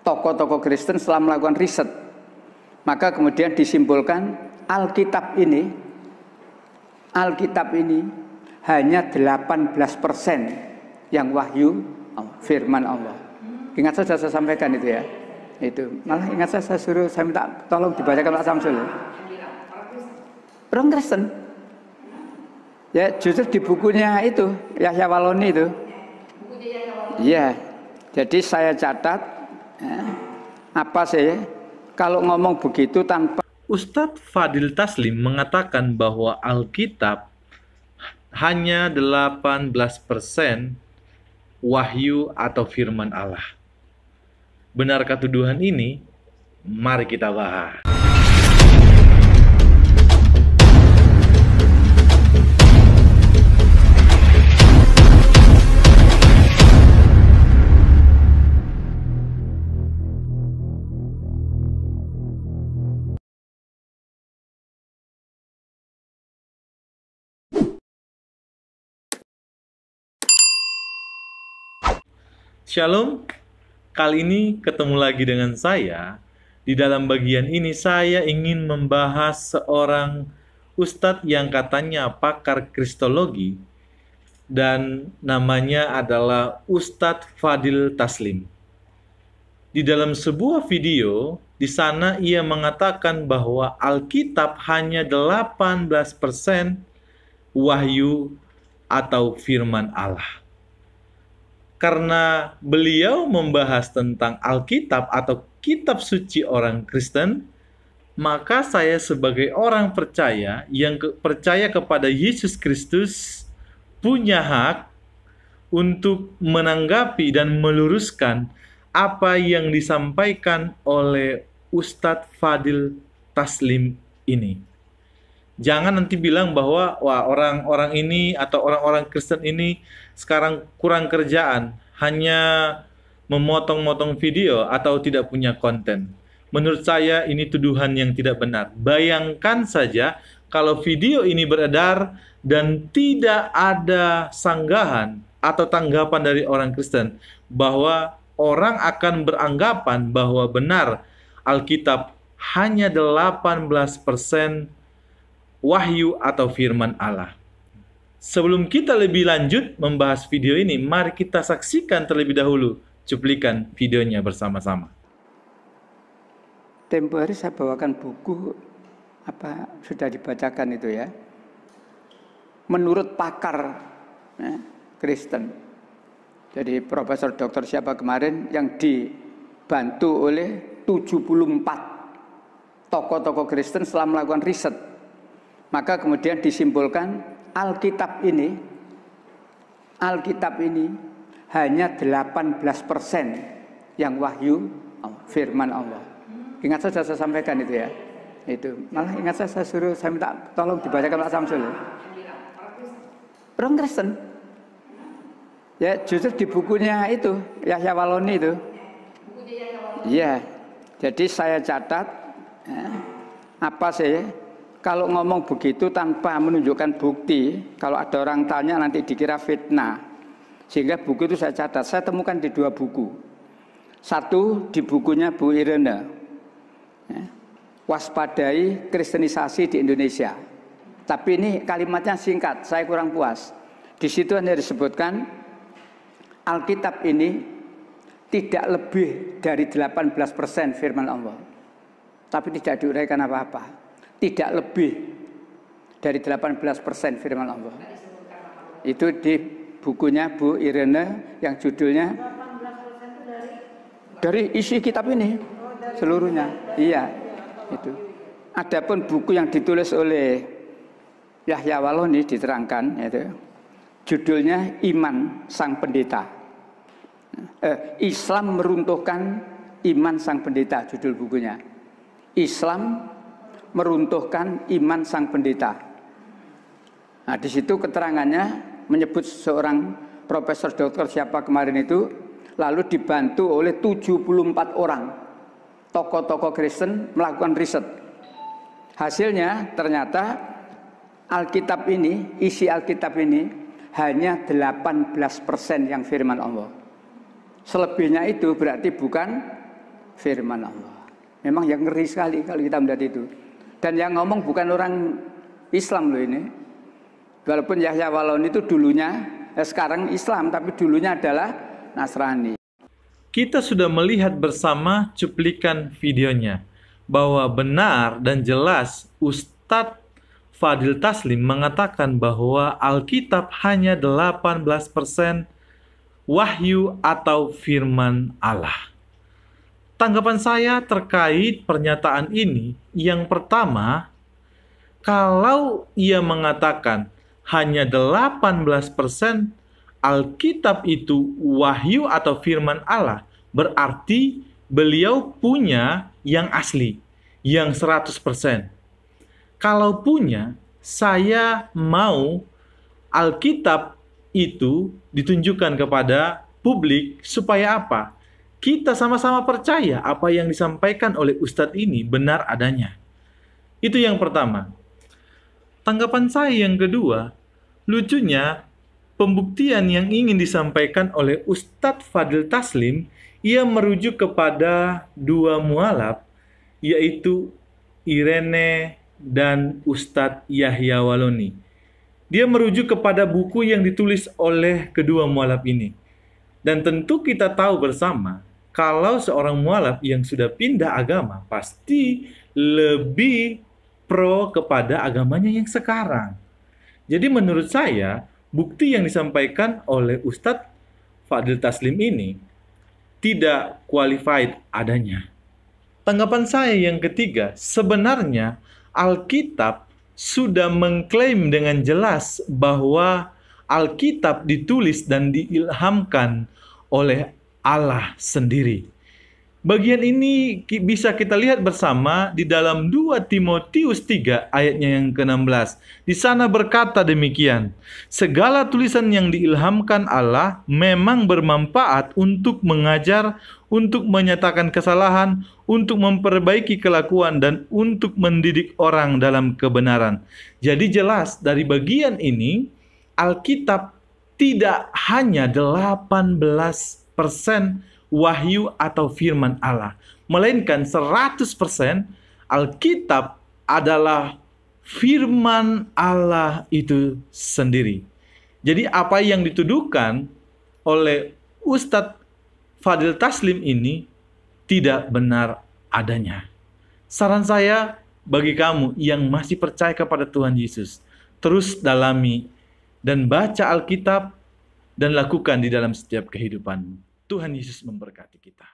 tokoh-tokoh Kristen setelah melakukan riset, maka kemudian disimpulkan Alkitab ini hanya 18% yang wahyu firman Allah. Ingat saja saya sampaikan itu ya. Itu malah ingat saya minta tolong dibacakan Pak Samsul. Orang Kristen. Ya justru di bukunya itu Yahya Waloni itu. Iya. Jadi saya catat apa sih kalau ngomong begitu tanpa. Ustadz Fadil Taslim mengatakan bahwa Alkitab hanya 18% wahyu atau firman Allah. Benarkah tuduhan ini? Mari kita bahas. Shalom, kali ini ketemu lagi dengan saya. Di dalam bagian ini saya ingin membahas seorang ustadz yang katanya pakar kristologi dan namanya adalah Ustadz Fadil Taslim. Di dalam sebuah video, di sana ia mengatakan bahwa Alkitab hanya 18% wahyu atau firman Allah. Karena beliau membahas tentang Alkitab atau kitab suci orang Kristen, maka saya sebagai orang percaya yang percaya kepada Yesus Kristus punya hak untuk menanggapi dan meluruskan apa yang disampaikan oleh Ustadz Fadil Taslim ini. Jangan nanti bilang bahwa wah orang-orang ini atau orang-orang Kristen ini sekarang kurang kerjaan, hanya memotong-motong video atau tidak punya konten. Menurut saya ini tuduhan yang tidak benar. Bayangkan saja kalau video ini beredar dan tidak ada sanggahan atau tanggapan dari orang Kristen, bahwa orang akan beranggapan bahwa benar Alkitab hanya 18% wahyu atau firman Allah. Sebelum kita lebih lanjut membahas video ini, mari kita saksikan terlebih dahulu cuplikan videonya bersama-sama. Tempo hari saya bawakan buku sudah dibacakan itu ya. Menurut pakar Kristen. Jadi Profesor Doktor siapa kemarin yang dibantu oleh 74 tokoh-tokoh Kristen setelah melakukan riset. Maka kemudian disimpulkan Alkitab ini hanya 18% yang wahyu firman Allah. Ingat saja saya sampaikan itu ya. Itu malah ingat saya minta tolong dibacakan Pak Samsul. Orang Kristen. Ya justru di bukunya itu Yahya Waloni itu. Iya. Jadi saya catat apa sih kalau ngomong begitu tanpa menunjukkan bukti, kalau ada orang tanya nanti dikira fitnah. Sehingga buku itu saya catat, saya temukan di 2 buku. Satu di bukunya Bu Irene, Waspadai Kristenisasi di Indonesia. Tapi ini kalimatnya singkat, saya kurang puas. Di situ hanya disebutkan Alkitab ini tidak lebih dari 18% firman Allah. Tapi tidak diuraikan apa-apa. Tidak lebih dari 18% firman Allah. Itu di bukunya Bu Irene yang judulnya dari isi kitab ini seluruhnya. Iya, itu. Adapun buku yang ditulis oleh Yahya Waloni diterangkan itu judulnya Iman Sang Pendeta. Islam meruntuhkan iman sang pendeta, judul bukunya. Islam meruntuhkan iman sang pendeta. Nah, di situ keterangannya menyebut seorang profesor doktor siapa kemarin itu, lalu dibantu oleh 74 orang tokoh-tokoh Kristen melakukan riset. Hasilnya ternyata Alkitab ini, isi Alkitab ini hanya 18% yang firman Allah. Selebihnya itu berarti bukan firman Allah. Memang yang ngeri sekali kalau kita melihat itu. Dan yang ngomong bukan orang Islam loh ini. Walaupun Yahya Waloni itu dulunya, sekarang Islam, tapi dulunya adalah Nasrani. Kita sudah melihat bersama cuplikan videonya, bahwa benar dan jelas Ustadz Fadil Taslim mengatakan bahwa Alkitab hanya 18% wahyu atau firman Allah. Tanggapan saya terkait pernyataan ini, yang pertama, kalau ia mengatakan hanya 18% Alkitab itu wahyu atau firman Allah, berarti beliau punya yang asli, yang 100%. Kalau punya, saya mau Alkitab itu ditunjukkan kepada publik supaya apa? Kita sama-sama percaya apa yang disampaikan oleh Ustadz ini benar adanya. Itu yang pertama. Tanggapan saya yang kedua, lucunya pembuktian yang ingin disampaikan oleh Ustadz Fadil Taslim, ia merujuk kepada dua mualaf, yaitu Irene dan Ustadz Yahya Waloni. Dia merujuk kepada buku yang ditulis oleh kedua mualaf ini. Dan tentu kita tahu bersama, kalau seorang mualaf yang sudah pindah agama, pasti lebih pro kepada agamanya yang sekarang. Jadi menurut saya, bukti yang disampaikan oleh Ustadz Fadil Taslim ini tidak qualified adanya. Tanggapan saya yang ketiga, sebenarnya Alkitab sudah mengklaim dengan jelas bahwa Alkitab ditulis dan diilhamkan oleh Allah sendiri. Bagian ini bisa kita lihat bersama di dalam 2 Timotius 3 ayatnya yang ke-16. Di sana berkata demikian, segala tulisan yang diilhamkan Allah memang bermanfaat untuk mengajar, untuk menyatakan kesalahan, untuk memperbaiki kelakuan, dan untuk mendidik orang dalam kebenaran. Jadi jelas dari bagian ini, Alkitab tidak hanya 18% wahyu atau firman Allah, melainkan 100% Alkitab adalah firman Allah itu sendiri. Jadi apa yang dituduhkan oleh Ustadz Fadil Taslim ini tidak benar adanya. Saran saya bagi kamu yang masih percaya kepada Tuhan Yesus, terus dalami dan baca Alkitab dan lakukan di dalam setiap kehidupanmu. Tuhan Yesus memberkati kita.